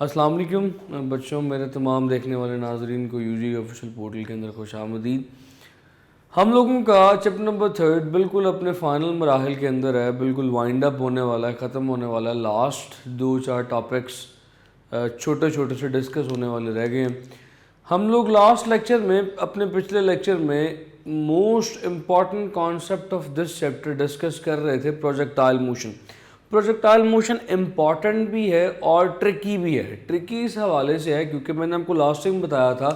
अस्सलाम वालेकुम बच्चों, मेरे तमाम देखने वाले नाजरीन को यूजी ऑफिशियल पोर्टल के अंदर खुश आमदीद। हम लोगों का चैप्टर नंबर 3 बिल्कुल अपने फाइनल मराहल के अंदर है, बिल्कुल वाइंड अप होने वाला है, ख़त्म होने वाला है। लास्ट 2-4 टॉपिक्स छोटे छोटे से डिस्कस होने वाले रह गए हैं। हम लोग लास्ट लेक्चर में, अपने पिछले लेक्चर में, most important concept of this chapter discuss कर रहे थे, projectile motion. Projectile motion important भी है और ट्रिकी भी है। ट्रिकी इस हवाले से है क्योंकि मैंने आपको लास्ट टाइम बताया था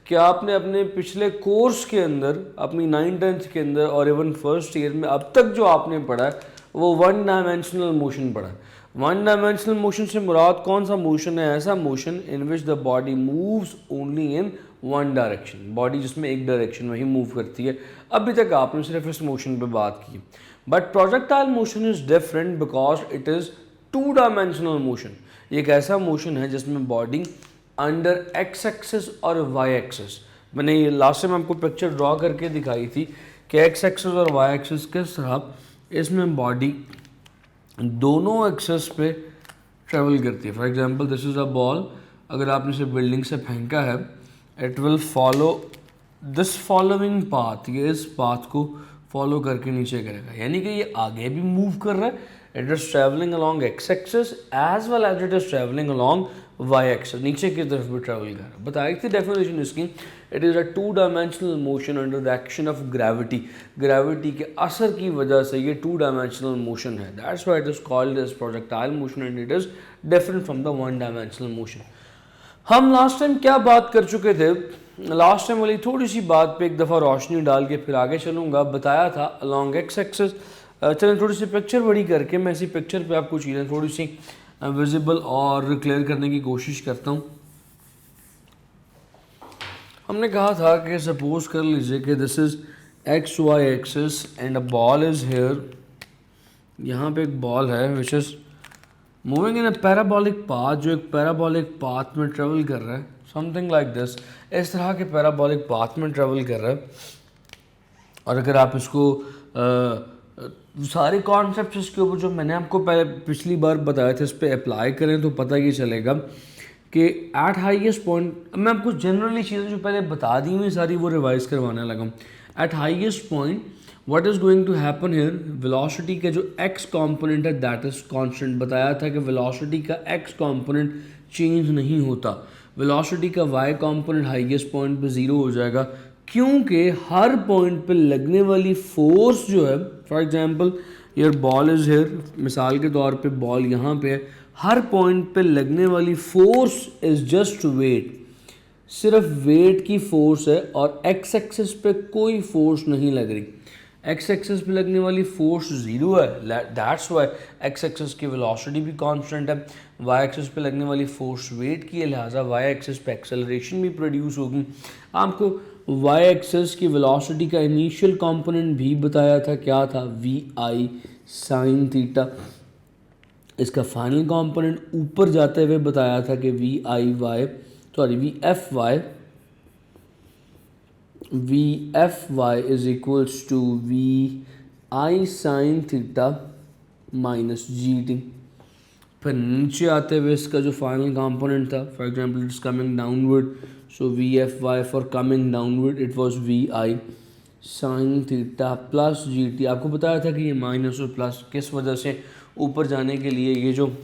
कि आपने अपने पिछले कोर्स के अंदर, अपनी 9th-10th के अंदर और इवन फर्स्ट ईयर में अब तक जो आपने पढ़ा है वो 1 डायमेंशनल मोशन पढ़ा है। 1 डायमेंशनल मोशन से मुराद कौन सा मोशन है? ऐसा motion in which the body moves only in 1 direction, body जिसमें एक डायरेक्शन में ही मूव करती है। अभी तक आपने सिर्फ इस मोशन पे बात की। But projectile motion is different because it is 2 dimensional motion. ये एक ऐसा मोशन है जिसमें बॉडी अंडर एक्स एक्सिस और वाई एक्सिस, मैंने ये लास्ट टाइम आपको पिक्चर ड्रॉ करके दिखाई थी कि एक्स एक्सिस और वाई एक्सिस किस तरह इसमें बॉडी दोनों एक्सेस पे ट्रेवल करती है। For example this is a ball, अगर आपने इसे बिल्डिंग से फेंका है, it will follow this following path, ये इस पाथ को फॉलो करके नीचे करेगा, यानी कि ये आगे भी मूव कर रहा है। It is travelling along X axis as well as it is travelling along Y axis, नीचे की तरफ भी ट्रेवल कर रहा है। बताई थी डेफिनेशन इसकी, it is a 2 dimensional motion under the action of gravity. Gravity के असर की वजह से ये 2 डायमेंशनल मोशन है। That's why it is called as projectile motion and it is different from the 1 dimensional motion. हम लास्ट टाइम क्या बात कर चुके थे? लास्ट टाइम वाली थोड़ी सी बात पे एक दफ़ा रोशनी डाल के फिर आगे चलूँगा। बताया था अलॉन्ग एक्स एक्सिस, चलें थोड़ी सी पिक्चर बड़ी करके मैं इसी पिक्चर पे आपको चीज़ें थोड़ी सी विजिबल और क्लियर करने की कोशिश करता हूँ। हमने कहा था कि सपोज कर लीजिए कि this is X Y axis and a ball is here. यहाँ पे एक बॉल है which is moving in a parabolic path, जो एक पैराबोलिक पाथ में ट्रेवल कर रहा है, समथिंग लाइक दिस, इस तरह के पैराबोलिक पाथ में ट्रेवल कर रहा है। और अगर आप इसको सारे कॉन्सेप्ट इसके ऊपर जो मैंने आपको पहले पिछली बार बताया था इस पर अप्लाई करें तो पता ये चलेगा कि एट हाईएस्ट पॉइंट, मैं आपको जनरली चीज़ें जो पहले बता दी हुई सारी वो रिवाइज करवाने लगा। At highest point what is going to happen here, velocity का जो एक्स कंपोनेंट है दैट इज़ कांस्टेंट। बताया था कि वेलोसिटी का एक्स कंपोनेंट चेंज नहीं होता, वेलोसिटी का वाई कंपोनेंट हाईएस्ट पॉइंट पे 0 हो जाएगा, क्योंकि हर पॉइंट पे लगने वाली फोर्स जो है, for example your ball is here, मिसाल के तौर पे बॉल यहाँ पे है, हर पॉइंट पे लगने वाली फोर्स इज़ जस्ट वेट, सिर्फ वेट की फोर्स है और एक्स एक्सिस पे कोई फोर्स नहीं लग रही। एक्स एक्सिस पे लगने वाली फोर्स 0 है, दैट्स वाई एक्स एक्सिस की वेलोसिटी भी कांस्टेंट है। वाई एक्सिस पे लगने वाली फोर्स वेट की है, लिहाजा वाई एक्सिस पे एक्सेलरेशन भी प्रोड्यूस होगी। आपको वाई एक्सिस की वेलोसिटी का इनिशियल कंपोनेंट भी बताया था, क्या था? वी आई साइन थीटा। इसका फाइनल कंपोनेंट ऊपर जाते हुए बताया था कि V F Y is equals to we I sine theta minus G T. फिर नीचे आते हुए इसका जो फाइनल कंपोनेंट था, for example it's coming downward, so V F Y for coming downward it was V I sine theta plus G T. आपको बताया था कि ये माइनस और प्लस किस वजह से, ऊपर जाने के लिए ये जो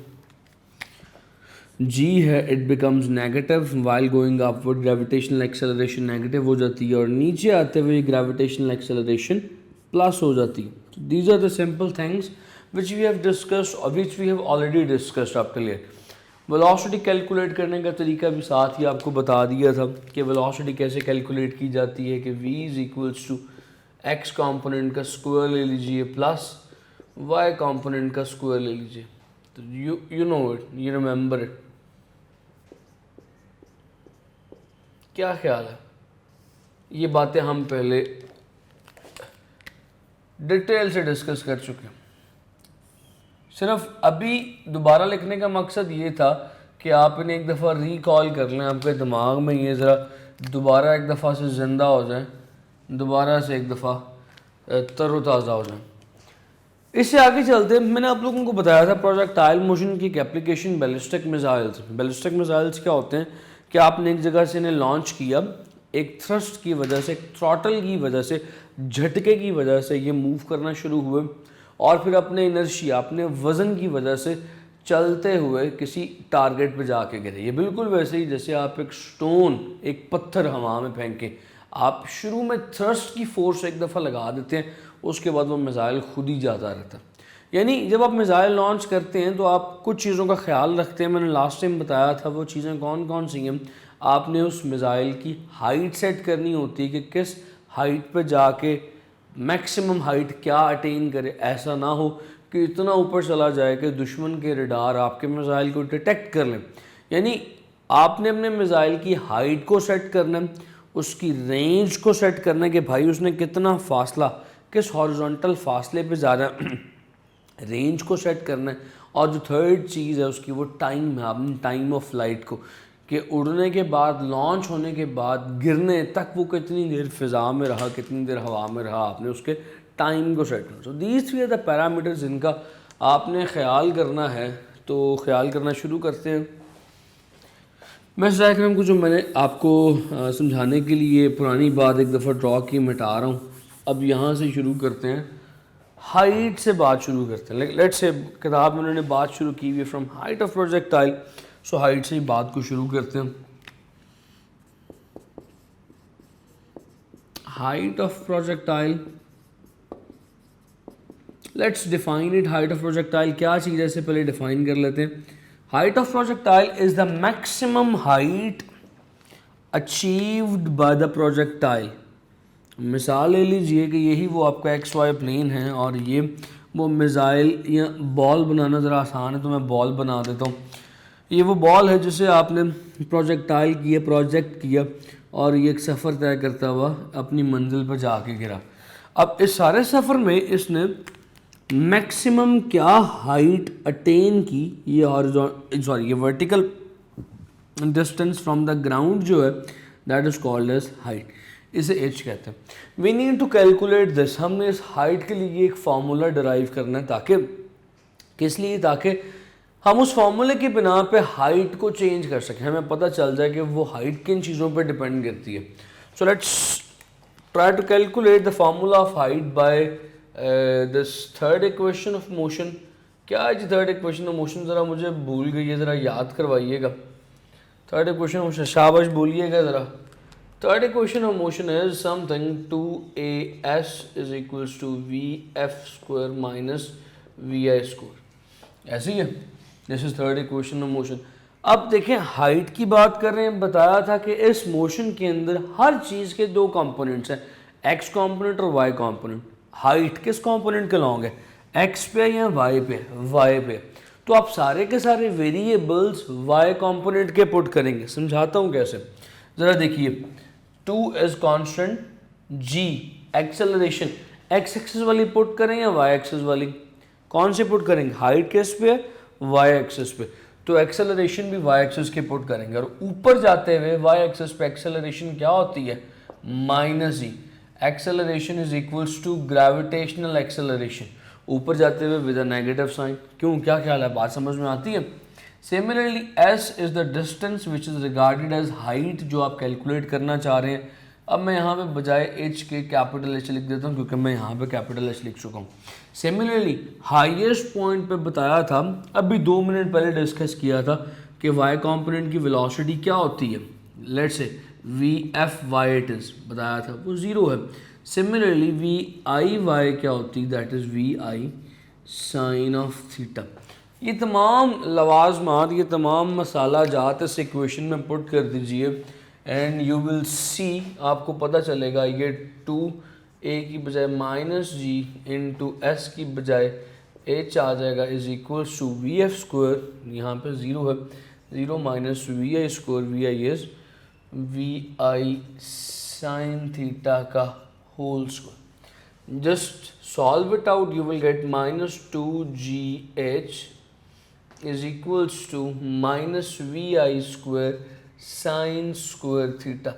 g है it becomes negative while going upward, gravitational acceleration negative हो जाती है और नीचे आते हुए ग्रेविटेशनल एक्सेलरेशन प्लस हो जाती है। तो these are the simple things which we have discussed और which we have already discussed up till here. Velocity calculate करने का तरीका भी साथ ही आपको बता दिया था कि वेलोसिटी कैसे कैलकुलेट की जाती है, कि v is equals to X component का स्क्वायर ले लीजिए प्लस वाई कॉम्पोनेंट का स्क्वायर ले लीजिए। तो you know it, you remember it. क्या ख्याल है? ये बातें हम पहले डिटेल से डिस्कस कर चुके हैं। सिर्फ अभी दोबारा लिखने का मकसद ये था कि आप इन्हें एक दफ़ा रिकॉल कर लें, आपके दिमाग में ये ज़रा दोबारा एक दफ़ा से ज़िंदा हो जाए, दोबारा से एक दफ़ा तरोताज़ा हो जाए। इससे आगे चलते हैं, मैंने आप लोगों को बताया था प्रोजेक्टाइल मोशन की एक application ballistic missiles. Ballistic missiles क्या होते हैं कि आपने एक जगह से इन्हें लॉन्च किया, एक थ्रस्ट की वजह से, एक थ्रॉटल की वजह से, झटके की वजह से ये मूव करना शुरू हुए और फिर अपने इनर्शिया, अपने वज़न की वजह से चलते हुए किसी टारगेट पे जाके गिरे। ये बिल्कुल वैसे ही जैसे आप एक स्टोन, एक पत्थर हवा में फेंकें, आप शुरू में थ्रस्ट की फोर्स एक दफ़ा लगा देते हैं, उसके बाद वो मिसाइल खुद ही जाता रहता है। यानी जब आप मिसाइल लॉन्च करते हैं तो आप कुछ चीज़ों का ख्याल रखते हैं। मैंने लास्ट टाइम बताया था वो चीज़ें कौन कौन सी हैं। आपने उस मिसाइल की हाइट सेट करनी होती है कि किस हाइट पे जाके मैक्सिमम हाइट क्या अटेन करे। ऐसा ना हो कि इतना ऊपर चला जाए कि दुश्मन के रडार आपके मिसाइल को डिटेक्ट कर लें। यानी आपने अपने मिसाइल की हाइट को सेट करना है, उसकी रेंज को सेट करना है कि भाई उसने कितना फासला, किस हॉरिजॉन्टल फासले पे जा रहा है, रेंज को सेट करना है। और जो थर्ड चीज़ है उसकी वो टाइम है, आपने टाइम ऑफ फ्लाइट को, कि उड़ने के बाद, लॉन्च होने के बाद गिरने तक वो कितनी देर फ़िज़ा में रहा, कितनी देर हवा में रहा, आपने उसके टाइम को सेट करना। So these three are the parameters जिनका आपने ख्याल करना है। तो ख्याल करना शुरू करते हैं। मैच डायग्राम को जो मैंने आपको समझाने के लिए पुरानी बात एक दफ़ा ड्रॉ की मिटा रहा हूँ। अब यहाँ से शुरू करते हैं, हाइट से बात शुरू करते हैं। लेट्स से किताब में उन्होंने बात शुरू की हुई है from height of projectile. So height से ही बात को शुरू करते हैं। Height of projectile, let's define it. Height of projectile क्या चीज़ है, इससे पहले डिफाइन कर लेते हैं। Height of projectile is the maximum height achieved by the projectile. मिसाल ले लीजिए कि यही वो आपका एक्स वाई प्लेन है और ये वो मिसाइल या बॉल बनाना ज़रा आसान है तो मैं बॉल बना देता हूँ। ये वो बॉल है जिसे आपने प्रोजेक्टाइल किया, प्रोजेक्ट किया और ये एक सफ़र तय करता हुआ अपनी मंजिल पर जाके गिरा। अब इस सारे सफ़र में इसने मैक्सिमम क्या हाइट अटेन की, ये vertical distance from the ground जो है that is called as height, इसे एच कहते हैं। We need to calculate this. हमने इस हाइट के लिए एक फार्मूला डराइव करना है, ताकि किस लिए, ताकि हम उस फार्मूले की बिना पे हाइट को चेंज कर सकें, हमें पता चल जाए कि वो हाइट किन चीज़ों पे डिपेंड करती है। So let's try to calculate the formula of height by this third equation of motion. क्या है जी थर्ड इक्वेशन ऑफ मोशन, ज़रा मुझे भूल गई है, ज़रा याद करवाइएगा। थर्ड इक्वेशन ऑफ मोशन, शाबाश बोलिएगा ज़रा। Third equation of motion is something 2as is equals to vf square minus vi square, ऐसे ही है। This is third equation of motion. अब देखें हाइट की बात कर रहे हैं, बताया था कि इस मोशन के अंदर हर चीज़ के दो कंपोनेंट्स हैं, एक्स कंपोनेंट और वाई कंपोनेंट। हाइट किस कंपोनेंट के लॉन्ग है, एक्स पे या वाई पे, वाई पे। तो आप सारे के सारे वेरिएबल्स वाई कंपोनेंट के पुट करेंगे। समझाता हूँ कैसे, ज़रा देखिए। 2 is constant, g acceleration x axis वाली पुट करें या y एक्सिस वाली, कौन से पुट करेंगे, हाइट किस पे, y एक्सिस पे, तो एक्सेलरेशन भी y एक्सिस के पुट करेंगे। और ऊपर जाते हुए y एक्सिस पे एक्सेलरेशन क्या होती है, minus G. Acceleration is equals to gravitational acceleration, ऊपर जाते हुए विद अ नेगेटिव साइन। क्यों, क्या ख्याल है, बात समझ में आती है। Similarly s is the distance which is regarded as height, जो आप कैलकुलेट करना चाह रहे हैं। अब मैं यहाँ पे बजाय h के कैपिटल H लिख देता हूँ, क्योंकि मैं यहाँ पे कैपिटल H लिख चुका हूँ। सिमिलरली हाईएस्ट पॉइंट पे बताया था, अभी 2 मिनट पहले डिस्कस किया था कि y कंपोनेंट की वेलोसिटी क्या होती है। Let's say vfy it is, बताया था वो 0 है। सिमिलरली viy क्या होती है, that is vi sine of theta. ये तमाम लवाजमात, ये तमाम मसाला जात इस इक्वेशन में पुट कर दीजिए एंड यू विल सी, आपको पता चलेगा ये 2a की बजाय माइनस जी इंटू एस की बजाय h आ जाएगा is equals to v f square, यहाँ पे 0 है, 0 minus we I square, v i is we I sine theta का whole square. Just solve it out, you will get minus 2gh is equals to minus vi square sin square theta।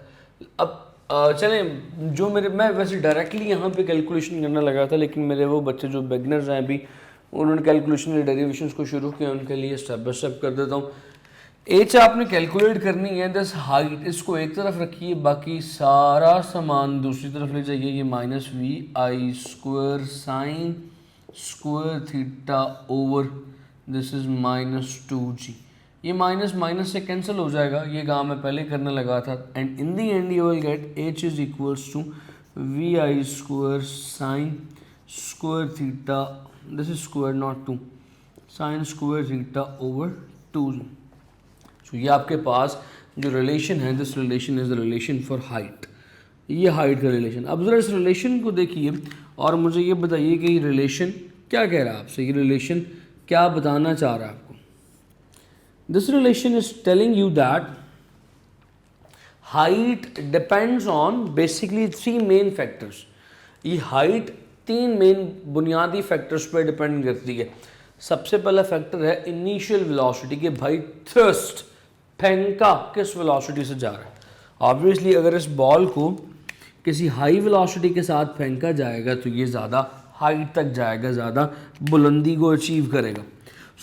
अब चलें, जो मेरे, मैं वैसे directly यहाँ पे calculation करने लगा था, लेकिन मेरे वो बच्चे जो बिगनर्स हैं अभी, उन्होंने कैलकुलेशन के डेरिवेशंस को शुरू किया, उनके लिए स्टेप बाय स्टेप कर देता हूँ। एच आपने कैलकुलेट करनी है, दस हाइट इसको एक तरफ रखिए, बाकी सारा सामान दूसरी तरफ ले जाइए। ये minus we I square sine square theta over this is -2g। ये माइनस माइनस से कैंसिल हो जाएगा, ये काम मैं पहले करने लगा था। And in the end you will get H is equals to we I square sine square theta, this is square naught 2, sine square theta over 2g। तो ये आपके पास जो रिलेशन है, this relation is the relation for height, ये height का relation. अब ज़रा इस रिलेशन को देखिए और मुझे ये बताइए कि ये रिलेशन क्या कह रहा है आपसे, ये रिलेशन क्या बताना चाह रहा है आपको। This relation is telling you that height depends on basically 3 main factors. ये हाइट 3 मेन बुनियादी फैक्टर्स पर डिपेंड करती है। सबसे पहला फैक्टर है इनिशियल वेलोसिटी, कि भाई थ्रस्ट, फेंका किस वेलोसिटी से जा रहा है। ऑब्वियसली अगर इस बॉल को किसी हाई वेलोसिटी के साथ फेंका जाएगा तो ये ज़्यादा हाइट तक जाएगा, ज़्यादा बुलंदी को अचीव करेगा।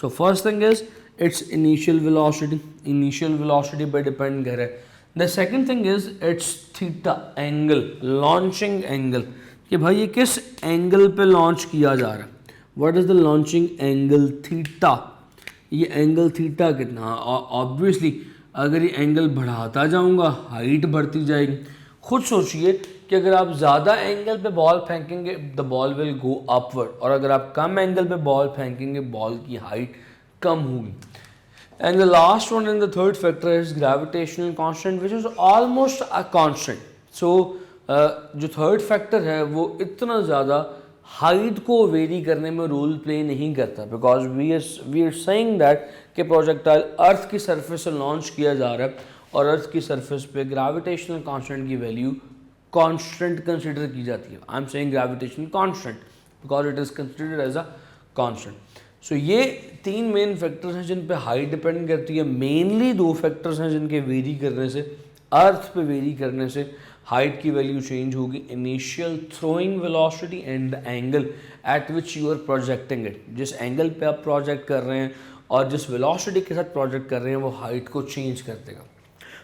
So first thing is it's initial velocity पर डिपेंड कर रहा है। The second thing is it's theta angle, launching angle, कि भाई ये किस एंगल पे लॉन्च किया जा रहा है। What is the launching angle, theta. ये एंगल थीटा कितना, ऑब्वियसली अगर ये एंगल बढ़ाता जाऊंगा हाइट बढ़ती जाएगी। खुद सोचिए कि अगर आप ज़्यादा एंगल पे बॉल फेंकेंगे the ball will go upward, और अगर आप कम एंगल पे बॉल फेंकेंगे बॉल की हाइट कम होगी। And the last one and the third factor is gravitational constant which is almost a constant. So जो थर्ड फैक्टर है वो इतना ज़्यादा हाइट को वेरी करने में रोल प्ले नहीं करता, because we are saying that कि प्रोजेक्टाइल अर्थ की सरफेस से लॉन्च किया जा रहा है और अर्थ की सरफेस पे ग्रेविटेशनल कांस्टेंट की वैल्यू कांस्टेंट कंसिडर की जाती है। I am saying gravitational constant because it is considered as a constant. So ये 3 मेन फैक्टर्स हैं जिन पे हाइट डिपेंड करती है। मेनली 2 फैक्टर्स हैं जिनके वेरी करने से, अर्थ पे वेरी करने से हाइट की वैल्यू चेंज होगी, initial throwing velocity and the angle at which you are projecting it. जिस एंगल पे आप प्रोजेक्ट कर रहे हैं और जिस वेलोसिटी के साथ प्रोजेक्ट कर रहे हैं वो हाइट को चेंज कर देगा।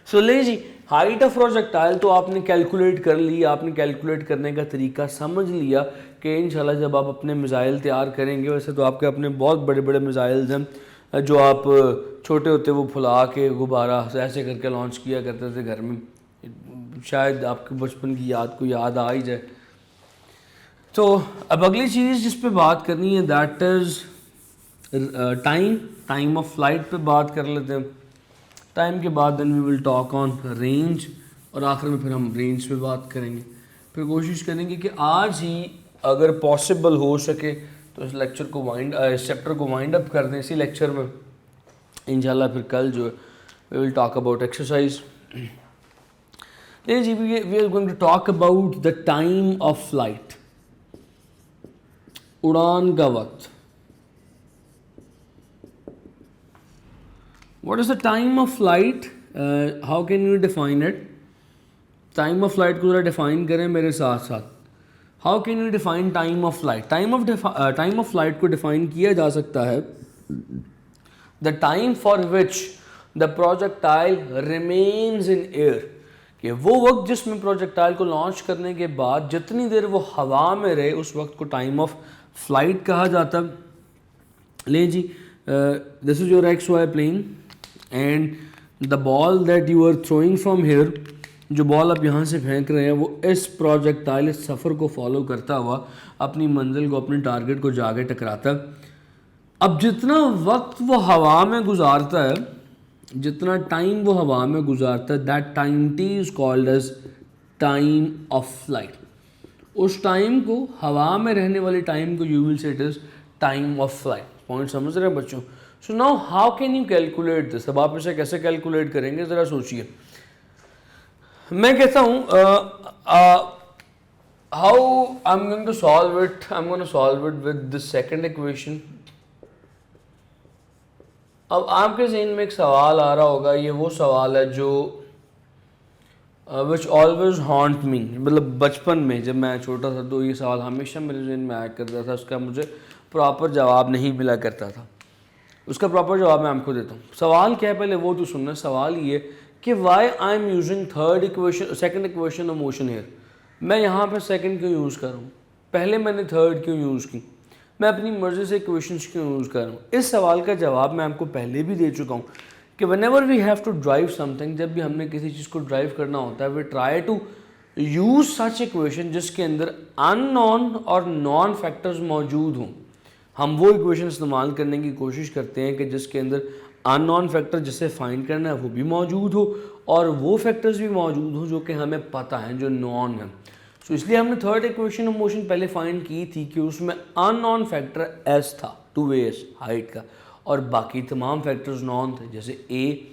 सो ले जी, हाइट ऑफ प्रोजेक्टाइल तो आपने कैलकुलेट कर ली, आपने कैलकुलेट करने का तरीका समझ लिया कि इंशाल्लाह जब आप अपने मिसाइल तैयार करेंगे, वैसे तो आपके अपने बहुत बड़े बड़े मिसाइल्स हैं जो आप छोटे होते वो फुला के गुब्बारा ऐसे करके लॉन्च किया करते थे घर में, शायद आपके बचपन की याद को याद आ ही जाए। तो अब अगली चीज़ जिस पे बात करनी है that is time of flight पे बात कर लेते हैं। टाइम के बाद then we will talk on range, और आखिर में फिर हम रेंज पे बात करेंगे। फिर कोशिश करेंगे कि आज ही अगर पॉसिबल हो सके तो इस लेक्चर को इस चैप्टर को वाइंड अप कर दें इसी लेक्चर में। इंशाल्लाह फिर कल जो है we will talk about exercise. जी, we are going to talk about the time of flight, उड़ान का वक्त। What is the time of flight? How can you define it? Time of flight को ज़रा डिफाइन करें मेरे साथ साथ। How can you define time of flight? Time of flight को डिफाइन किया जा सकता है the time for which the projectile remains in air, कि वो वक्त जिसमें प्रोजेक्टाइल को लॉन्च करने के बाद जितनी देर वो हवा में रहे उस वक्त को टाइम ऑफ फ्लाइट कहा जाता है। ले जी, this is your x y plane and the ball that you are throwing from here, जो बॉल आप यहाँ से फेंक रहे हैं वो इस प्रोजेक्टाइल, इस सफ़र को फॉलो करता हुआ अपनी मंजिल को, अपने टारगेट को जाके टकराता है। अब जितना वक्त वो हवा में गुजारता है, जितना टाइम वो हवा में गुजारता है, that time T is called as time of flight. उस टाइम को, हवा में रहने वाले टाइम को you will say it is time of flight. Point समझ रहे हैं बच्चों? So now how can you calculate this? अब आप इसे कैसे कैलकुलेट करेंगे ज़रा सोचिए। मैं कहता हूँ how I am going to solve it, I am going to solve it with the second equation. अब आपके ज़हन में एक सवाल आ रहा होगा, ये वो सवाल है जो विच ऑलवेज हॉन्ट मी, मतलब बचपन में जब मैं छोटा था तो ये सवाल हमेशा मेरे जहन में आया करता था, उसका मुझे प्रॉपर जवाब नहीं मिला करता था। उसका प्रॉपर जवाब मैं आपको देता हूँ। सवाल क्या है पहले वो तो सुनना। सवाल ये कि why I am using second equation of motion here. मैं यहाँ पे सेकंड क्यों यूज़ कर रहा हूँ, पहले मैंने थर्ड क्यों यूज़ की, मैं अपनी मर्ज़ी से इक्वेशंस क्यों यूज़ कर रहा हूँ। इस सवाल का जवाब मैं आपको पहले भी दे चुका हूँ कि whenever we have to derive something, जब भी हमने किसी चीज़ को ड्राइव करना होता है, we try to use such equation जिसके अंदर अननोन और नॉन फैक्टर्स मौजूद हों। हम वो इक्वेशन इस्तेमाल करने की कोशिश करते हैं कि जिसके अंदर अननोन फैक्टर जिसे फाइंड करना है वो भी मौजूद हो और वो फैक्टर्स भी मौजूद हो जो कि हमें पता है, जो नॉन है। सो इसलिए हमने थर्ड इक्वेशन ऑफ मोशन पहले फाइंड की थी कि उसमें अननोन फैक्टर एस था, 2as हाइट का, और बाकी तमाम फैक्टर्स नॉन थे। जैसे ए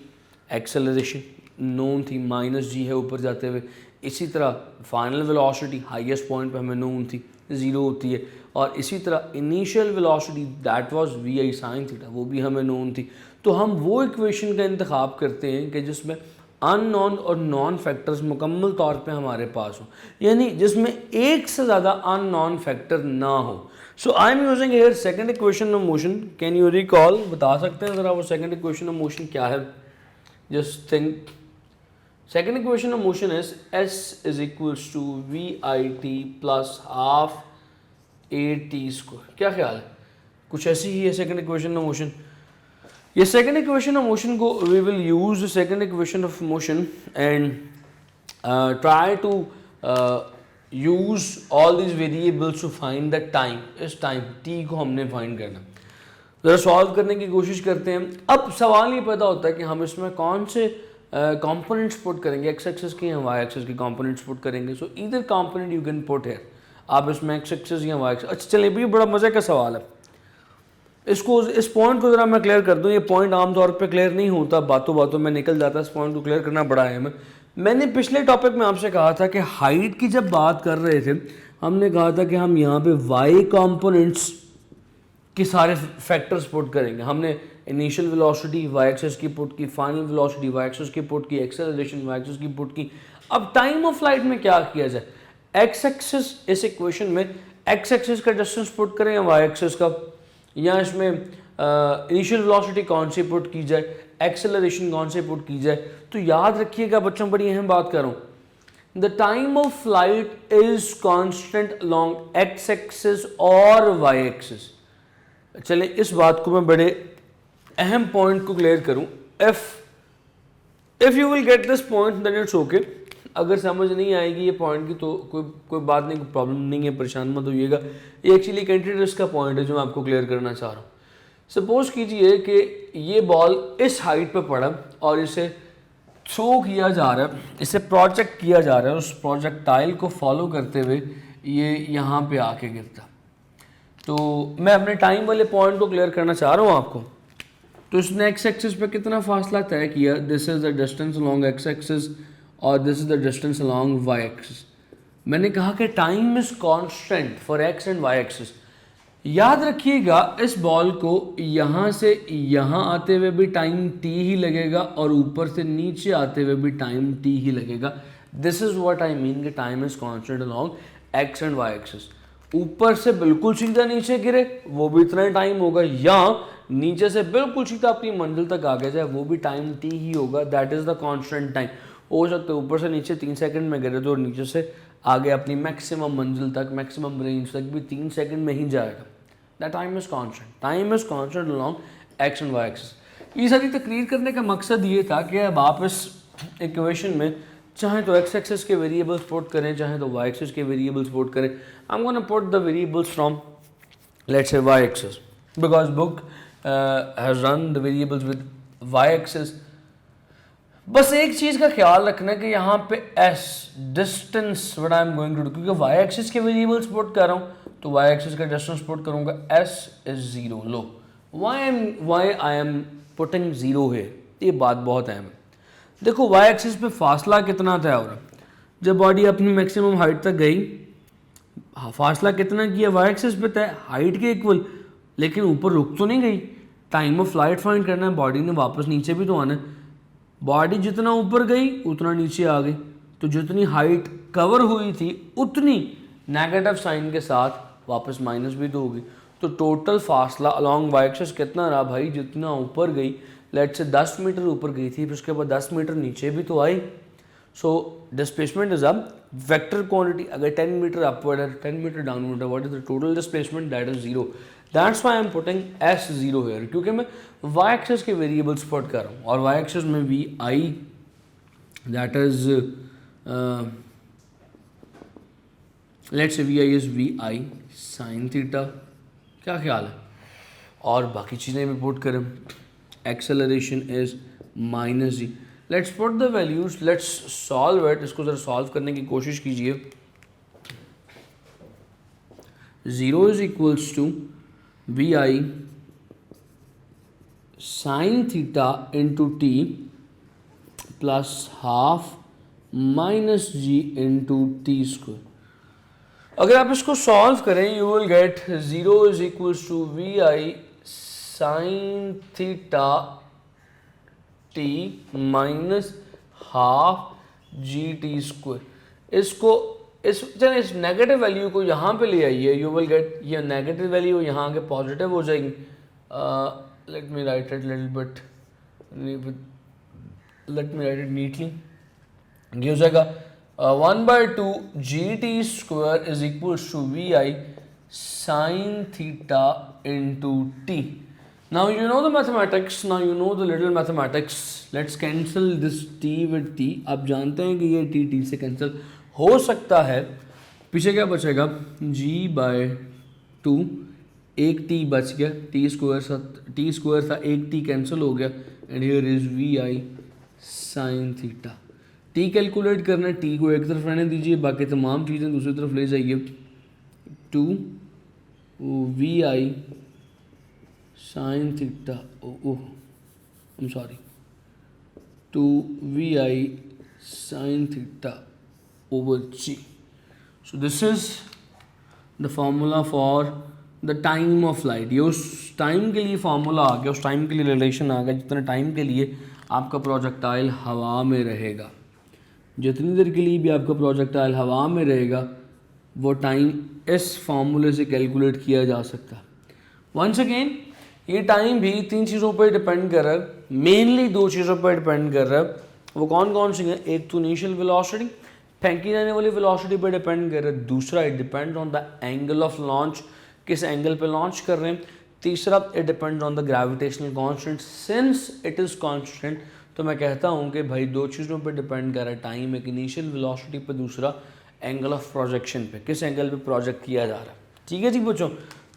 एक्सेलरेशन नोन थी, -g है ऊपर जाते हुए। इसी तरह फाइनल वेलोसिटी हाईएस्ट पॉइंट पे हमें नोन थी, 0 होती है। और इसी तरह initial velocity that was vi sin theta, वो भी हमें नोन थी। तो हम वो इक्वेशन का इंतखाब करते हैं कि जिसमें अननोन और नॉन फैक्टर्स मुकम्मल तौर पे हमारे पास हो, यानी जिसमें एक से ज़्यादा अननोन फैक्टर ना हो। So I am using here second equation of motion. Can you recall, बता सकते हैं ज़रा वो सेकंड इक्वेशन ऑफ मोशन क्या है? Just think. Second equation of motion is s is equals to vit plus half a_t²। क्या ख्याल है? कुछ ऐसी ही है सेकंड इक्वेशन ऑफ मोशन। ये सेकंड इक्वेशन ऑफ मोशन को we will use the second equation of motion and try to use all these variables to find the time. इस टाइम t को हमने फाइंड करना, ज़रा सॉल्व करने की कोशिश करते हैं। अब सवाल ये पैदा होता है कि हम इसमें कौन से कंपोनेंट्स पुट करेंगे, एक्स एक्सिस के या वाई एक्सिस के कंपोनेंट्स पुट करेंगे। सो either component you can put here, आप इसमें एक्स एक्सिस या वाई एक्सिस। अच्छा चलिए, भी बड़ा मज़े का सवाल है। इसको, इस पॉइंट को ज़रा मैं क्लियर कर दूं। ये पॉइंट आमतौर पे क्लियर नहीं होता, बातों बातों में निकल जाता है। इस पॉइंट को क्लियर करना बड़ा अहम है। मैंने पिछले टॉपिक में आपसे कहा था कि हाइट की जब बात कर रहे थे, हमने कहा था कि हम यहाँ पे वाई कंपोनेंट्स के सारे फैक्टर्स पुट करेंगे। हमने इनिशियल वेलोसिटी वाई एक्सिस की पुट की, फाइनल वेलोसिटी वाई एक्सिस की पुट की, एक्सेलरेशन वाई एक्सिस की पुट की। अब टाइम ऑफ फ्लाइट में क्या किया जाए? एक्स एक्सिस, इस इक्वेशन में एक्स एक्सिस का डिस्टेंस पुट करें या वाई एक्सिस का, या इसमें इनिशियल वेलोसिटी कौन सी पुट की जाए, एक्सेलरेशन कौन से पुट की जाए। तो याद रखिएगा बच्चों, बड़ी अहम बात कर रहा हूँ। The time of flight is constant along x axis और वाई एक्सिस। चले इस बात को मैं बड़े अहम पॉइंट को क्लियर करूं। If you will get this point then it's okay. अगर समझ नहीं आएगी ये पॉइंट की तो कोई बात नहीं, कोई प्रॉब्लम नहीं है, परेशान मत होइएगा। ये एक्चुअली कंटिन्यूस का पॉइंट है जो मैं आपको क्लियर करना चाह रहा हूँ। सपोज कीजिए कि ये बॉल इस हाइट पे पड़ा और इसे थ्रो किया जा रहा है, इसे प्रोजेक्ट किया जा रहा है, उस प्रोजेक्टाइल को फॉलो करते हुए ये यहाँ पे आके गिरता। तो मैं अपने टाइम वाले पॉइंट को क्लियर करना चाह रहा हूँ आपको। तो इसने एक्स एक्सिस पे कितना फासला तय किया, this is the distance along x axis और this is the distance along y axis. मैंने कहा कि time is constant for x and Y axis. याद रखिएगा इस बॉल को यहाँ से यहाँ आते हुए भी टाइम t ही लगेगा और ऊपर से नीचे आते हुए भी टाइम t ही लगेगा। This is what I mean कि time is constant along x and Y axis. ऊपर से बिल्कुल सीधा नीचे गिरे वो भी इतना टाइम होगा, या नीचे से बिल्कुल सीधा अपनी मंजिल तक आगे जाए वो भी टाइम t ही होगा। That is the constant time. हो सकता है ऊपर से नीचे 3 सेकंड में गिरे तो नीचे से आगे अपनी मैक्सिमम मंजिल तक, मैक्सिमम रेंज तक भी 3 सेकंड में ही जाएगा। That time is constant. Time is constant along x and Y axis. ये सारी तकरीर करने का मकसद ये था कि अब आप इस इक्वेशन में चाहे तो एक्स एक्सिस के वेरिएबल्स पुट करें, चाहे तो वाई एक्सिस के वेरिएबल्स पुट करें। I am gonna put the variables from let's say Y axis because book has run the variables with Y axis. बस एक चीज़ का ख्याल रखना है कि यहाँ पे s distance what I am going to do, क्योंकि वाई एक्सिस के वेरिएबल्स पुट कर रहा हूँ तो वाई एक्सिस का डिस्टेंस पुट करूँगा, s इज 0। लो वाई आई एम पुटिंग 0 है, ये बात बहुत अहम है। देखो वाई एक्सिस पे फासला कितना तय हो रहा है। जब बॉडी अपनी मैक्सिमम हाइट तक गई, फासला कितना किया वाई एक्सिस पे तय, हाइट के इक्वल, लेकिन ऊपर रुक तो नहीं गई। टाइम ऑफ फ्लाइट फाइंड करना है, बॉडी ने वापस नीचे भी तो आना है। बॉडी जितना ऊपर गई उतना नीचे आ गई, तो जितनी हाइट कवर हुई थी उतनी नेगेटिव साइन के साथ वापस माइनस भी तो होगी। तो टोटल फासला अलॉन्ग वाई एक्सिस कितना रहा भाई, जितना ऊपर गई, लेट्स से 10 मीटर ऊपर गई थी, फिर उसके बाद 10 मीटर नीचे भी तो आई। So displacement is a vector quantity. अगर 10 मीटर अपवर्ड है, 10 मीटर डाउनवर्ड है, what is the total displacement, that is zero. That's why I am putting s zero here, क्योंकि मैं वाई एक्सिस के वेरिएबल्स पुट कर रहा हूँ और वाई एक्सिस में v i that is let's say v i is we I sine theta, क्या ख्याल है, और बाकी चीज़ें भी पुट करें। Acceleration is minus G. Let's put the values, let's solve it. इसको ज़रा सॉल्व करने की कोशिश कीजिए। 0 is equals to we I sine theta into T plus half minus G into T square. अगर आप इसको सॉल्व करें you will get 0 is equals to we I sine theta T minus half G T square. इसको इस negative value को यहाँ पे ले आइए, यू विल गेट ये नेगेटिव वैल्यू यहाँ आके पॉजिटिव हो जाएगी। Let me write it little bit, let me write it neatly. ये हो जाएगा 1/2 G T square is equals to we I sine theta into T. Now you know the mathematics, now you know the little mathematics. Let's cancel this t with t. आप जानते हैं कि ये t t से cancel हो सकता है। पीछे क्या बचेगा, g/2, एक t बच गया, t स्क्वायर था, एक t कैंसिल हो गया, and here is we I sine theta. t calculate करना है, t को एक तरफ रहने दीजिए, बाकी तमाम चीज़ें दूसरी तरफ ले जाइए। 2 V I sine theta, I'm sorry, 2 vi sin theta over g. So this is the formula for the time of light. ये उस टाइम के लिए फार्मूला आ गया, उस टाइम के लिए रिलेशन आ गया जितने टाइम के लिए आपका प्रोजेक्टाइल हवा में रहेगा। जितनी देर के लिए भी आपका प्रोजेक्टाइल हवा में रहेगा वो टाइम इस फार्मूले से कैलकुलेट किया जा सकता है। वंस अगेन ये टाइम भी 3 चीज़ों पर डिपेंड कर रहा है, मेनली 2 चीज़ों पर डिपेंड कर रहा है। वो कौन कौन सी हैं, एक तो इनिशियल वेलोसिटी, फेंकी जाने वाली वेलोसिटी पर डिपेंड कर रहा है। दूसरा it depend on the angle of launch, किस एंगल पे लॉन्च कर रहे हैं। तीसरा it depend on the gravitational constant. Since it is constant तो मैं कहता हूँ कि भाई 2 चीज़ों पर डिपेंड कर रहा है टाइम, एक इनिशियल वेलोसिटी पर, दूसरा एंगल ऑफ प्रोजेक्शन पे, किस एंगल पे प्रोजेक्ट किया जा रहा है। ठीक है जी बच्चों,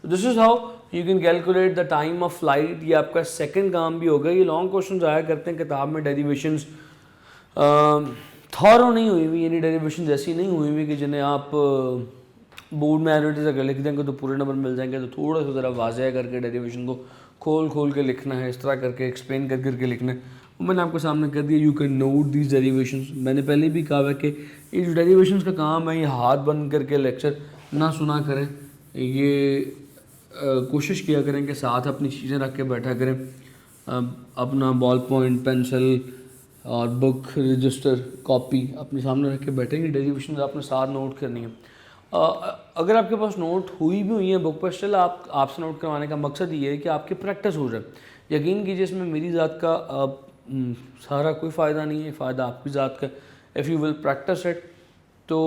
this is how you can calculate the time of flight. ये आपका सेकंड काम भी होगा। ये लॉन्ग क्वेश्चन आया करते हैं किताब में, डेरिवेशंस थॉरो नहीं हुई हुई, यानी डेरिवेशंस ऐसी नहीं हुई हुई कि जिन्हें आप बोर्ड में एज अगर लिख देंगे तो पूरे नंबर मिल जाएंगे। तो थोड़ा सा ज़रा वाज़ह करके डेरिवेशन को खोल के लिखना है, इस तरह करके एक्सप्लेन करके लिखना है। मैंने आपके सामने कर दिया, you can note these derivations. मैंने पहले भी कहा है कि ये जो डेरिवेशंस का काम है ये हाथ बंद करके लेक्चर ना सुना करें, ये कोशिश किया करें कि साथ अपनी चीज़ें रख के बैठा करें, अपना बॉल पॉइंट, पेंसिल और बुक, रजिस्टर, कॉपी अपने सामने रख के बैठेंगे। डेरिवेशंस आपने साथ नोट करनी है। अगर आपके पास नोट हुई भी हुई है बुक पर, स्टिल आपसे नोट करवाने का मकसद ये है कि आपकी प्रैक्टिस हो जाए। यकीन कीजिए इसमें मेरी ज़ात का सारा कोई फ़ायदा नहीं है, फ़ायदा आपकी ज़ात का। If you will practice it तो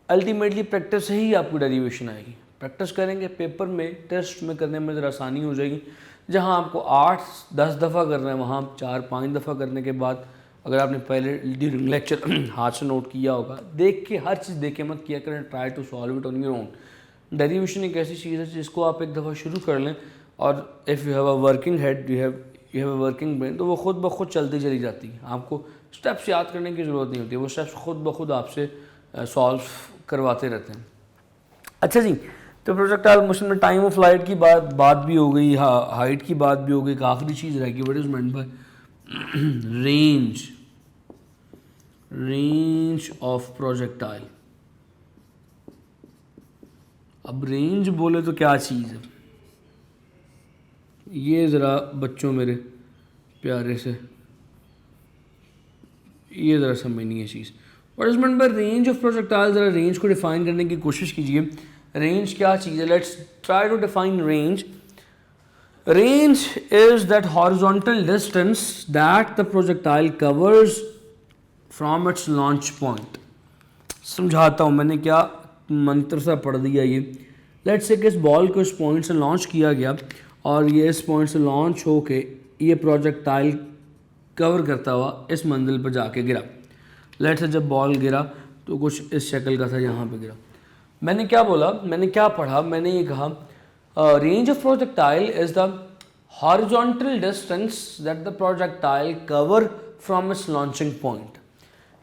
अल्टीमेटली प्रैक्टिस से ही आपको डेरिवेशन आएगी। प्रैक्टिस करेंगे, पेपर में, टेस्ट में करने में ज़रा आसानी हो जाएगी। जहाँ आपको 8-10 दफ़ा करना है वहाँ 4-5 दफ़ा करने के बाद, अगर आपने पहले ड्यूरिंग लेक्चर हाथ से नोट किया होगा, देख के हर चीज़ देख के मत किया करें, try to solve it on your own. Derivation एक ऐसी चीज़ है जिसको आप एक दफ़ा शुरू कर लें और if you have a working head, you have a working brain, तो वो खुद ब खुद चलती चली जाती है। आपको स्टेप्स याद करने की ज़रूरत नहीं होती, वो स्टेप्स खुद ब खुद आपसे सॉल्व करवाते रहते हैं। अच्छा जी, तो प्रोजेक्टाइल मोशन में टाइम ऑफ फ्लाइट की बात भी हो गई, हाइट की बात भी हो गई। एक आखिरी चीज़ रहेगी, what is meant by range of projectile. अब रेंज बोले तो क्या चीज़ है, ये ज़रा बच्चों मेरे प्यारे से ये ज़रा समझनी है चीज़। What is mean by range of projectile, जरा रेंज को डिफाइन करने की कोशिश कीजिए। रेंज क्या चीज़ है? Let's try to define range. Range is that horizontal distance that the projectile covers from its launch point. समझाता हूँ, मैंने क्या मंत्र सा पढ़ दिया ये। लेट्स से कि इस बॉल को इस पॉइंट से लॉन्च किया गया और ये इस पॉइंट से लॉन्च होके ये प्रोजेक्टाइल कवर करता हुआ इस मंजिल पर जाके गिरा। लेट्स से जब बॉल गिरा तो कुछ इस शक्ल का था, यहाँ पे गिरा। मैंने क्या बोला, मैंने क्या पढ़ा? मैंने ये कहा range of projectile is the horizontal distance that the projectile cover from its launching point.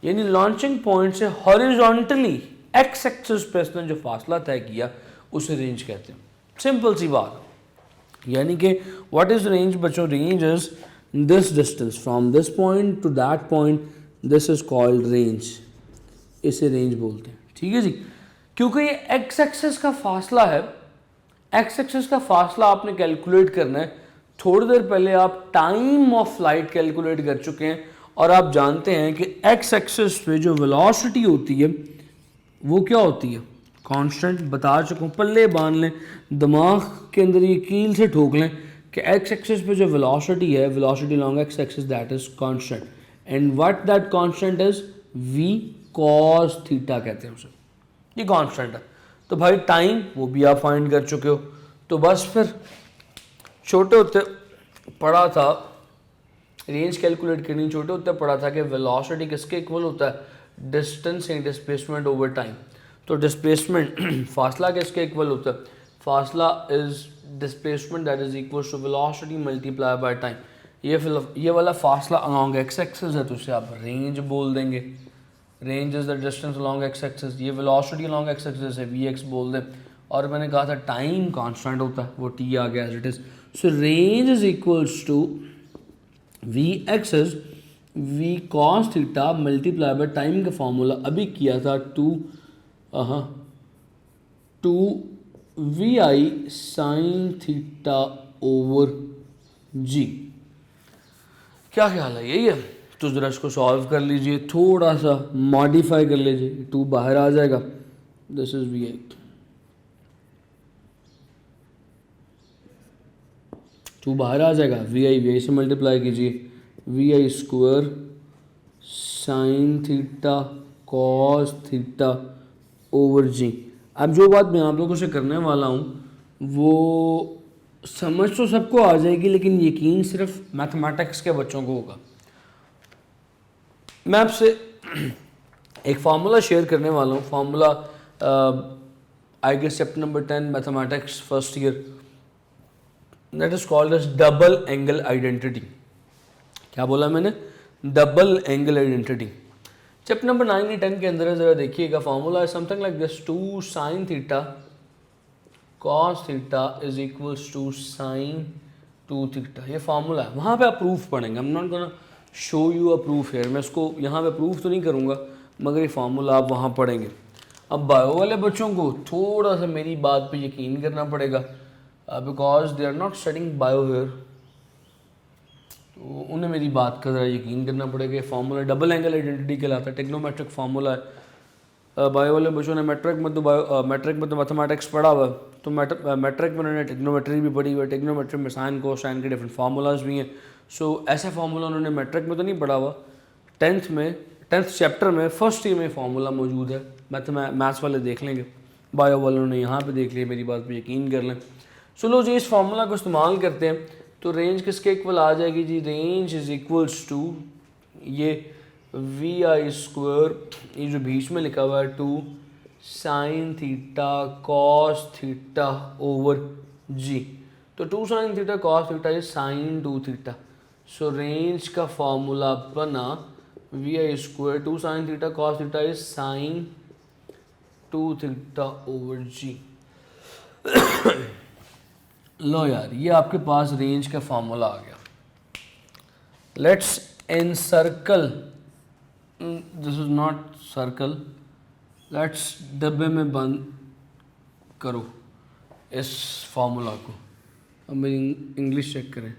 यानी लॉन्चिंग पॉइंट से हॉरिजॉन्टली एक्स एक्सिस पे इसने जो फासला तय किया उसे रेंज कहते हैं। सिंपल सी बात। यानी कि व्हाट इज रेंज बच्चों? Range is this distance from this point two that point, this is called range. इसे रेंज बोलते हैं, ठीक है जी। क्योंकि ये एक्स एक्सिस का फासला है, एक्स एक्सिस का फासला आपने कैलकुलेट करना है। थोड़ी देर पहले आप टाइम ऑफ फ्लाइट कैलकुलेट कर चुके हैं और आप जानते हैं कि एक्स एक्सिस पे जो वेलोसिटी होती है वो क्या होती है? कांस्टेंट। बता चुका हूँ, पल्ले बांध लें, दिमाग के अंदर ये कील से ठोक लें कि एक्स एक्सिस पे जो वेलोसिटी है, velocity long X axis, that is constant. And what that constant is? We cos theta कहते हैं उसे। ये कांस्टेंट है। तो भाई टाइम वो भी आप फाइंड कर चुके हो। तो बस फिर छोटे होते पढ़ा था रेंज कैलकुलेट करनी, छोटे होते पढ़ा था कि वेलोसिटी किसके इक्वल होता है? Distance and displacement over time. तो डिस्प्लेसमेंट फासला किसके इक्वल होता है? फासला is displacement that is equal to velocity multiply by time. ये वाला फासला अलॉन्ग एक्स एक्सिस है तो उसे आप रेंज बोल देंगे। Range is the distance along X axis. ये वेलोसिटी अलॉन्ग एक्स एक्सिस है, वी एक्स बोल दें। और मैंने कहा था टाइम कांस्टेंट होता है, वो टी आ गया as it is. So range is equals to v x is we cos theta multiply by time का फॉर्मूला अभी किया था two we I sine theta over g. क्या ख्याल है? यही है। तो ज़रा इसको सॉल्व कर लीजिए, थोड़ा सा मॉडिफाई कर लीजिए, टू बाहर आ जाएगा। This is we i, two बाहर आ जाएगा, वी आई से मल्टीप्लाई कीजिए, वी आई square sine theta cos theta over g. अब जो बात मैं आप लोगों से करने वाला हूँ वो समझ तो सबको आ जाएगी, लेकिन यकीन सिर्फ मैथमेटिक्स के बच्चों को होगा। मैं आपसे एक फार्मूला शेयर करने वाला हूँ। Formula I guess chapter number 10 mathematics first year, that is called as double angle identity. क्या बोला मैंने? Double angle identity. Chapter number 9 या 10 के अंदर है, जरा देखिएगा। फार्मूला है something like this, 2 sine theta cos theta is equals to sine 2 theta. ये फार्मूला है, वहाँ पे आप प्रूफ पढ़ेंगे। I am not gonna show you a proof here. मैं इसको यहाँ पे प्रूफ तो नहीं करूँगा, मगर ये फार्मूला आप वहाँ पढ़ेंगे। अब बायो वाले बच्चों को थोड़ा सा मेरी बात पे यकीन करना पड़ेगा, because they are not studying bio here, तो उन्हें मेरी बात का ज़रा यकीन करना पड़ेगा। ये फार्मूला डबल एंगल आइडेंटिटी कहलाता है, टेक्नोमेट्रिक फार्मूला है। बायो वाले बच्चों ने मैट्रिक में तो मैथमेटिक्स पढ़ा हुआ, तो मैट्रिक में उन्होंने टेक्नोमेट्री भी पढ़ी हुई है। टेक्नोमेट्री में साइन को साइन के डिफरेंट फार्मूलाज भी हैं। सो ऐसा फार्मूला उन्होंने मैट्रिक में तो नहीं पढ़ा हुआ, 10th चैप्टर में फर्स्ट ईयर में फार्मूला मौजूद है। मैथ्स वाले देख लेंगे, बायो वालों ने यहाँ पे देख लिया, मेरी बात पे यकीन कर लें। सो लो जी, इस फार्मूला को इस्तेमाल करते हैं तो रेंज किसके इक्वल आ जाएगी g? Range is equals to ये वी आई स्क्वायर, ये जो बीच में लिखा हुआ है 2 sine theta cos theta over g. तो 2 sine theta cos theta is sine 2 theta. So range का फॉर्मूला बना v I square 2 sine theta cos theta is sine 2 theta over g. लो यार, ये आपके पास रेंज का फॉर्मूला आ गया। Let's encircle, this is not circle, let's डब्बे में बंद करो इस फार्मूला को। अब मेरी इंग्लिश चेक करें,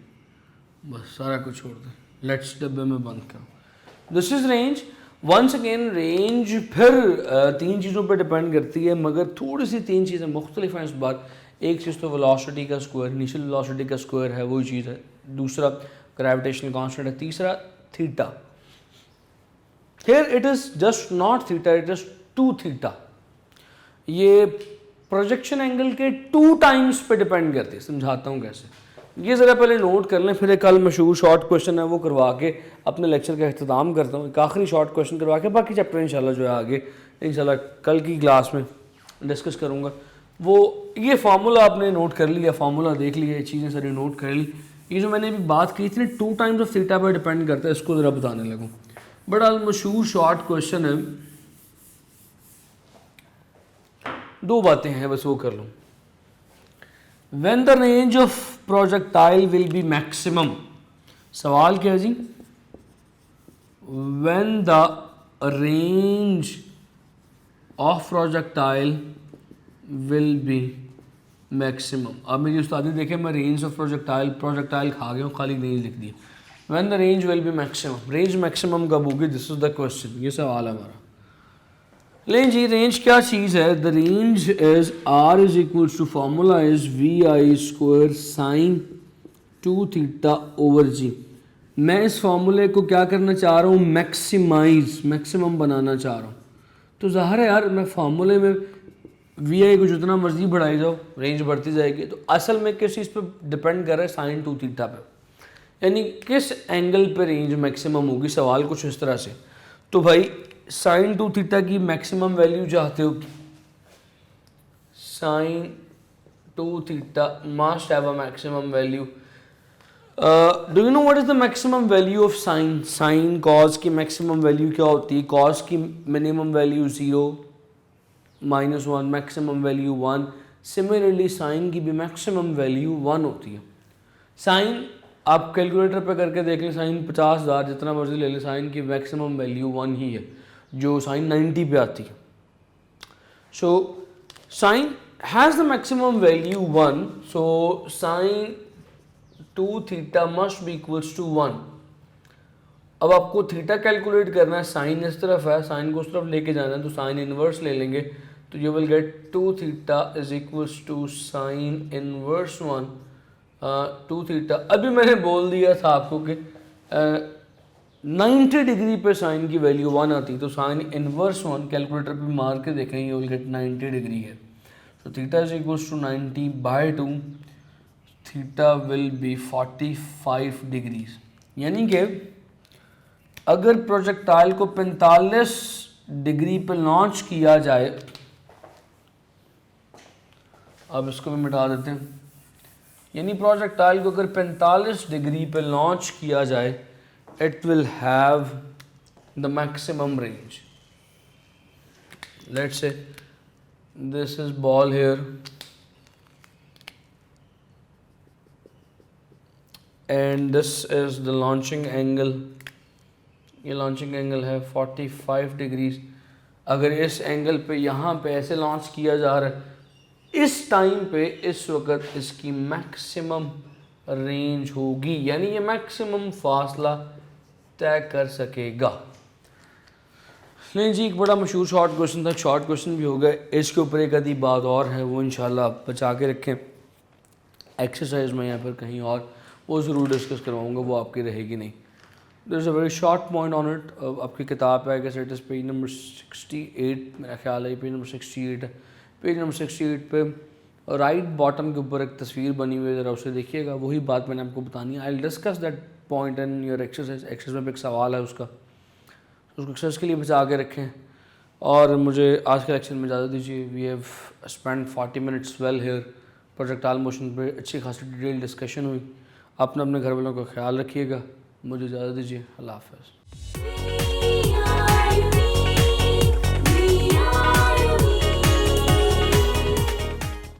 बस सारा कुछ छोड़ दें। लेट्स डब्बे में बंद करो। This is range. Once again range फिर तीन चीज़ों पर डिपेंड करती है, मगर थोड़ी सी तीन चीज़ें मुख्तलिफ हैं इस बार। एक चीज़ तो वेलोसिटी का स्क्वायर, इनिशियल वेलोसिटी का स्क्वायर है, वही चीज़ है। दूसरा ग्रेविटेशनल कांस्टेंट है। तीसरा theta. Here it is just not theta, it is 2 theta. ये प्रोजेक्शन एंगल के 2 टाइम्स पे डिपेंड करती है। समझाता हूँ कैसे, ये ज़रा पहले नोट कर लें, फिर एक कल मशहूर शॉर्ट क्वेश्चन है वो करवा के अपने लेक्चर का अख्ताम करता हूँ। एक आखिरी शॉर्ट क्वेश्चन करवा के बाकी चैप्टर इंशाल्लाह जो है आगे इंशाल्लाह कल की क्लास में डिस्कस करूँगा। वो ये फार्मूला आपने नोट कर लिया, फार्मूला देख लिया, चीज़ें सारी नोट कर ली। ये जो मैंने अभी बात की थी ना 2 टाइम्स ऑफ थीटा पर डिपेंड करता है, इसको ज़रा बताने लगूँ। बड़ा मशहूर शॉर्ट क्वेश्चन है, 2 बातें हैं बस वो कर लूँ। When the range of projectile will be maximum, सवाल क्या है जी? When the range of projectile will be maximum। अब मेरी उस्तादी देखें, मैं रेंज ऑफ प्रोजेक्टाइल खा गया हूँ, खाली रेंज लिख दी। When the range will be maximum, range maximum कब होगी? दिस इज द क्वेश्चन, ये सवाल है हमारा। लेकिन जी रेंज क्या चीज़ है? The range is R is equals to formula is we I square sine 2 theta over g. मैं इस फार्मूले को क्या करना चाह रहा हूँ? मैक्सिमम बनाना चाह रहा हूँ। तो ज़ाहिर है यार, मैं फार्मूले में वी आई को जितना मर्जी बढ़ाई जाओ रेंज बढ़ती जाएगी। तो असल में किस चीज़ पे डिपेंड कर रहा है? साइन 2 थीटा पे, यानी किस एंगल पे रेंज मैक्सिमम होगी। सवाल कुछ इस तरह से। तो भाई साइन 2 थीटा की मैक्सिमम वैल्यू चाहते हो? Sine 2 theta must have a maximum value. Do you know what is the maximum value of sine? Sine cos की मैक्सिमम वैल्यू क्या होती है? कॉस की minimum value 0 -1, maximum value 1। Similarly sine की भी मैक्सिमम वैल्यू 1 होती है। साइन आप कैलकुलेटर पे करके देख लें, साइन 50,000 जितना मर्जी ले लें, साइन की मैक्सिमम वैल्यू 1 ही है, जो साइन 90 पे आती है। So sine has the maximum value 1, so sine 2 theta must be equals to 1। अब आपको थीटा कैलकुलेट करना है, साइन इस तरफ है, साइन को उस तरफ लेके जाना है, तो साइन इनवर्स ले लेंगे, तो you will get 2 theta is equals to sine inverse 1 2 theta. अभी मैंने बोल दिया था आपको कि 90 डिग्री पे साइन की वैल्यू 1 आती, तो साइन इनवर्स 1 कैलकुलेटर पे मार के देखें, यू विल गेट 90 डिग्री है। तो theta is equals to 90/2, theta will be 45 degrees. यानी कि अगर प्रोजेक्टाइल को 45 डिग्री पे लॉन्च किया जाए, अब इसको भी मिटा देते हैं, यानी प्रोजेक्टाइल को अगर 45 डिग्री पे लॉन्च किया जाए, it will have the maximum range. Let's say this is ball here and this is the launching angle. ये लॉन्चिंग एंगल है 45 डिग्रीज। अगर इस एंगल पे यहाँ पे ऐसे लॉन्च किया जा रहा है, इस टाइम पे इस वक्त इसकी मैक्सिमम रेंज होगी, यानी ये मैक्सिमम फासला तय कर सकेगा। नहीं जी, एक बड़ा मशहूर शॉर्ट क्वेश्चन था, शॉर्ट क्वेश्चन भी हो गया। इसके ऊपर एक आधी बात और है, वो इंशाल्लाह बचा के रखें एक्सरसाइज में या फिर कहीं और, वो ज़रूर डिस्कस करवाऊँगा, वो आपकी रहेगी नहीं। There is a very short point on it. आपकी किताब है कि इट इज़ पेज नंबर 68, मेरा ख्याल है पेज नंबर 68 है। पेज नंबर 68 पे राइट बॉटम के ऊपर एक तस्वीर बनी हुई है, ज़रा उसे देखिएगा। वही बात मैंने आपको बतानी है। I will discuss that point in your exercise. Exercise में एक सवाल है उसका, उसको एक्सरसाइज के लिए बचा के रखें। और मुझे आज के लेक्चर में इजाज़त दीजिए। We have spend 40 minutes well here. Projectile motion पे अच्छी खासी डिटेल डिस्कशन हुई। अपने घर वालों का ख्याल रखिएगा। मुझे इजाज़त दीजिए। अल्लाह हाफ़िज़।